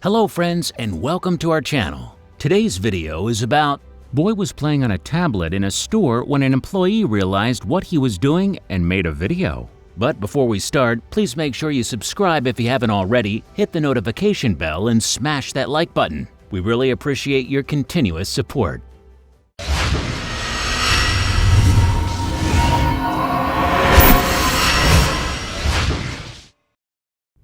Hello friends and welcome to our channel. Today's video is about boy was playing on a tablet in a store when an employee realized what he was doing and made a video. But before we start, please make sure you subscribe if you haven't already, hit the notification bell and smash that like button. We really appreciate your continuous support.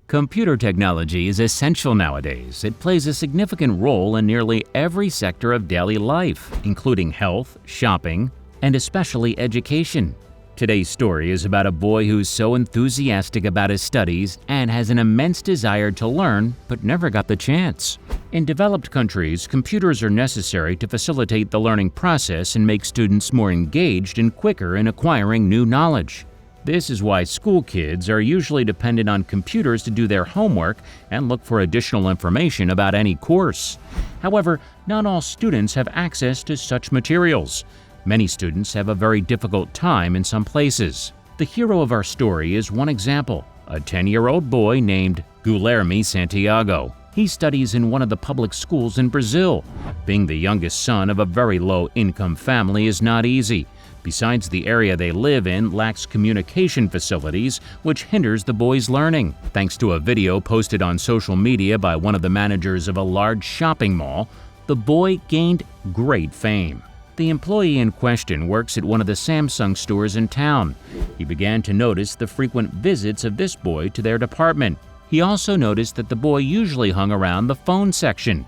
Computer technology is essential nowadays. It plays a significant role in nearly every sector of daily life, including health, shopping, and especially education. Today's story is about a boy who's so enthusiastic about his studies and has an immense desire to learn, but never got the chance. In developed countries, computers are necessary to facilitate the learning process and make students more engaged and quicker in acquiring new knowledge. This is why school kids are usually dependent on computers to do their homework and look for additional information about any course. However, not all students have access to such materials. Many students have a very difficult time in some places. The hero of our story is one example, a 10-year-old boy named Guilherme Santiago. He studies in one of the public schools in Brazil. Being the youngest son of a very low-income family is not easy. Besides, the area they live in lacks communication facilities, which hinders the boy's learning. Thanks to a video posted on social media by one of the managers of a large shopping mall, the boy gained great fame. The employee in question works at one of the Samsung stores in town. He began to notice the frequent visits of this boy to their department. He also noticed that the boy usually hung around the phone section.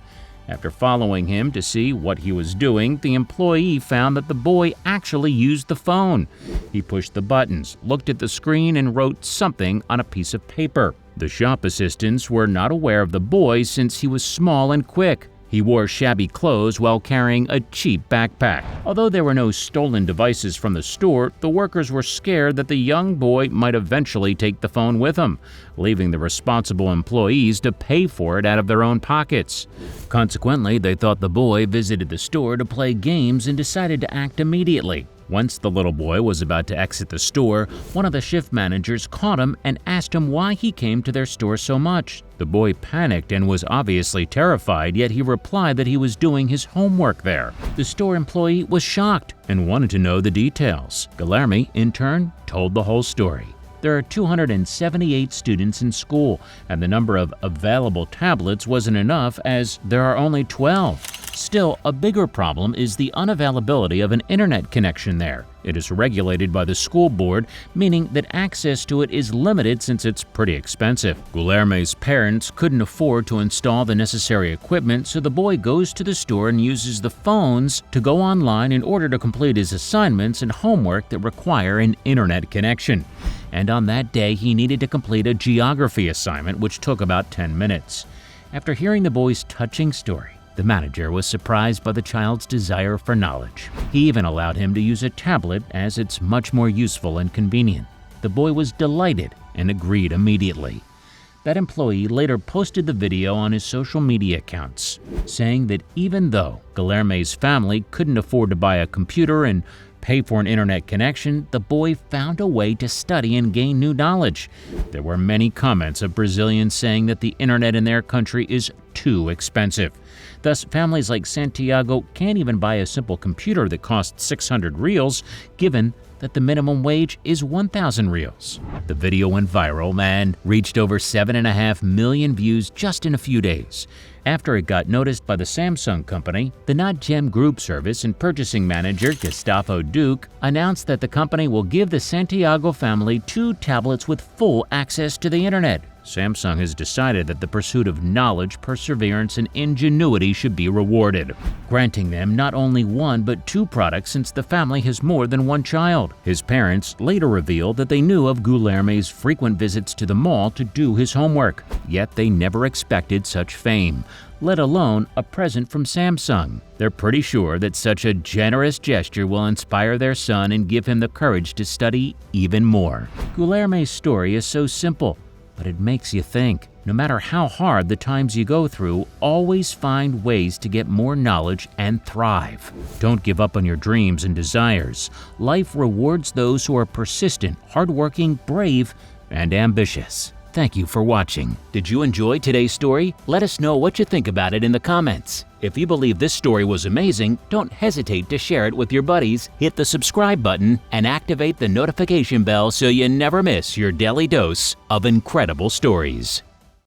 After following him to see what he was doing, the employee found that the boy actually used the phone. He pushed the buttons, looked at the screen, and wrote something on a piece of paper. The shop assistants were not aware of the boy since he was small and quick. He wore shabby clothes while carrying a cheap backpack. Although there were no stolen devices from the store, the workers were scared that the young boy might eventually take the phone with him, leaving the responsible employees to pay for it out of their own pockets. Consequently, they thought the boy visited the store to play games and decided to act immediately. Once the little boy was about to exit the store, one of the shift managers caught him and asked him why he came to their store so much. The boy panicked and was obviously terrified, yet he replied that he was doing his homework there. The store employee was shocked and wanted to know the details. Guilherme, in turn, told the whole story. There are 278 students in school, and the number of available tablets wasn't enough as there are only 12. Still, a bigger problem is the unavailability of an internet connection there. It is regulated by the school board, meaning that access to it is limited since it's pretty expensive. Guilherme's parents couldn't afford to install the necessary equipment, so the boy goes to the store and uses the phones to go online in order to complete his assignments and homework that require an internet connection. And on that day, he needed to complete a geography assignment, which took about 10 minutes. After hearing the boy's touching story, the manager was surprised by the child's desire for knowledge. He even allowed him to use a tablet as it's much more useful and convenient. The boy was delighted and agreed immediately. That employee later posted the video on his social media accounts, saying that even though Guilherme's family couldn't afford to buy a computer and pay for an internet connection, the boy found a way to study and gain new knowledge. There were many comments of Brazilians saying that the internet in their country is too expensive. Thus, families like Santiago can't even buy a simple computer that costs 600 reals, given that the minimum wage is 1,000 reals. The video went viral and reached over 7.5 million views just in a few days. After it got noticed by the Samsung company, the NotGem Group Service and purchasing manager Gustavo Duque announced that the company will give the Santiago family 2 tablets with full access to the internet. Samsung has decided that the pursuit of knowledge, perseverance, and ingenuity should be rewarded, granting them not only 1 but 2 products since the family has more than 1 child. His parents later revealed that they knew of Guilherme's frequent visits to the mall to do his homework, yet they never expected such fame, let alone a present from Samsung. They're pretty sure that such a generous gesture will inspire their son and give him the courage to study even more. Guilherme's story is so simple, but it makes you think. No matter how hard the times you go through, always find ways to get more knowledge and thrive. Don't give up on your dreams and desires. Life rewards those who are persistent, hardworking, brave, and ambitious. Thank you for watching. Did you enjoy today's story? Let us know what you think about it in the comments. If you believe this story was amazing, don't hesitate to share it with your buddies, hit the subscribe button, and activate the notification bell so you never miss your daily dose of incredible stories.